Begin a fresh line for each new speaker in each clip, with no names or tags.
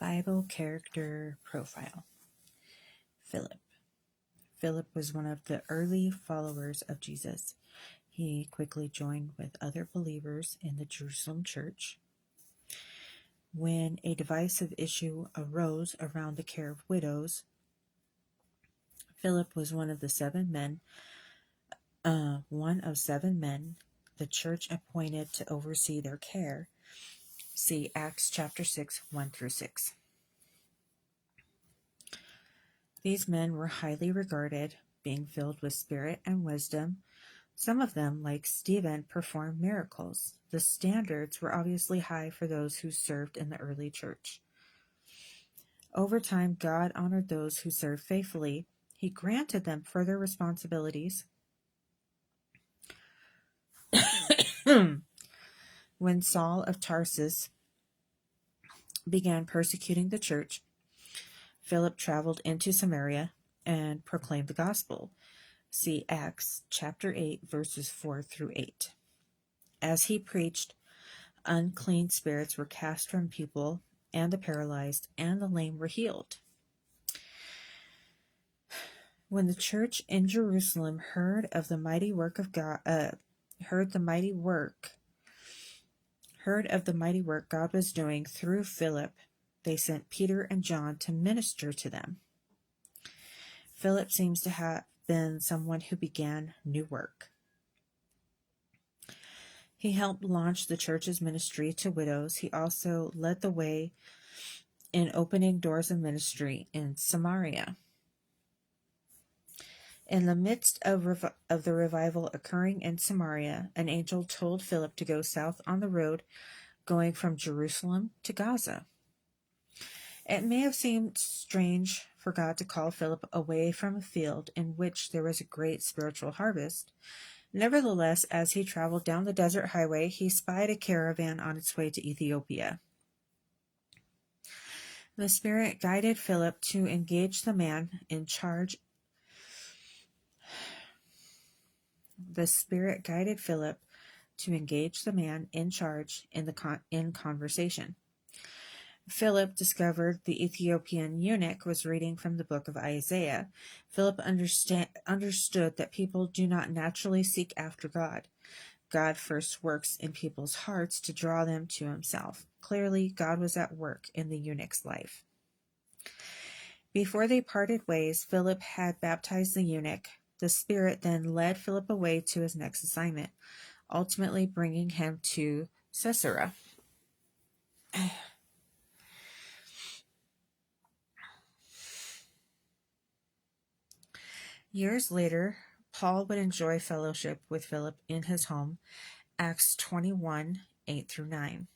Bible character profile. Philip. Philip was one of the early followers of Jesus. He quickly joined with other believers in the Jerusalem church. When a divisive issue arose around the care of widows, Philip was one of 7 men the church appointed to oversee their care. See Acts chapter 6, 1-6. These men were highly regarded, being filled with spirit and wisdom. Some of them, like Stephen, performed miracles. The standards were obviously high for those who served in the early church. Over time, God honored those who served faithfully. He granted them further responsibilities. When Saul of Tarsus began persecuting the church, Philip traveled into Samaria and proclaimed the gospel. See Acts chapter 8, verses 4-8. As he preached, unclean spirits were cast from people, and the paralyzed and the lame were healed. When the church in Jerusalem heard the mighty work God was doing through Philip, they sent Peter and John to minister to them. Philip seems to have been someone who began new work. He helped launch the church's ministry to widows. He also led the way in opening doors of ministry in Samaria. In the midst of the revival occurring in Samaria, an angel told Philip to go south on the road going from Jerusalem to Gaza. It may have seemed strange for God to call Philip away from a field in which there was a great spiritual harvest. Nevertheless, as he traveled down the desert highway, he spied a caravan on its way to Ethiopia. The Spirit guided Philip to engage the man in charge. In conversation. Philip discovered the Ethiopian eunuch was reading from the book of Isaiah. Philip understood that people do not naturally seek after God. God first works in people's hearts to draw them to himself. Clearly, God was at work in the eunuch's life. Before they parted ways, Philip had baptized the eunuch. The Spirit then led Philip away to his next assignment, ultimately bringing him to Caesarea. Years later, Paul would enjoy fellowship with Philip in his home, Acts 21, 8-9.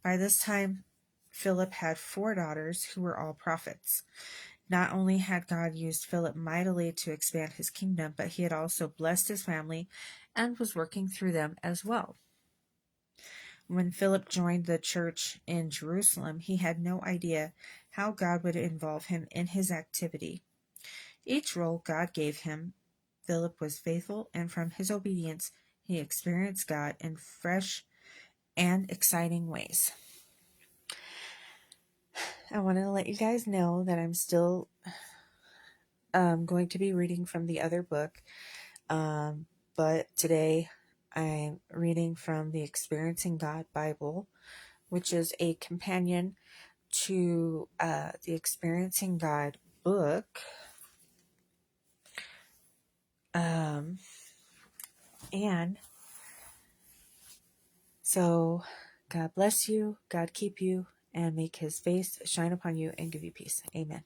By this time, Philip had 4 daughters who were all prophets. Not only had God used Philip mightily to expand his kingdom, but he had also blessed his family and was working through them as well. When Philip joined the church in Jerusalem, he had no idea how God would involve him in his activity. Each role God gave him, Philip was faithful, and from his obedience, he experienced God in fresh and exciting ways. I want to let you guys know that I'm still going to be reading from the other book, but today I'm reading from the Experiencing God Bible, which is a companion to the Experiencing God book. And so God bless you, God keep you, and make his face shine upon you and give you peace. Amen.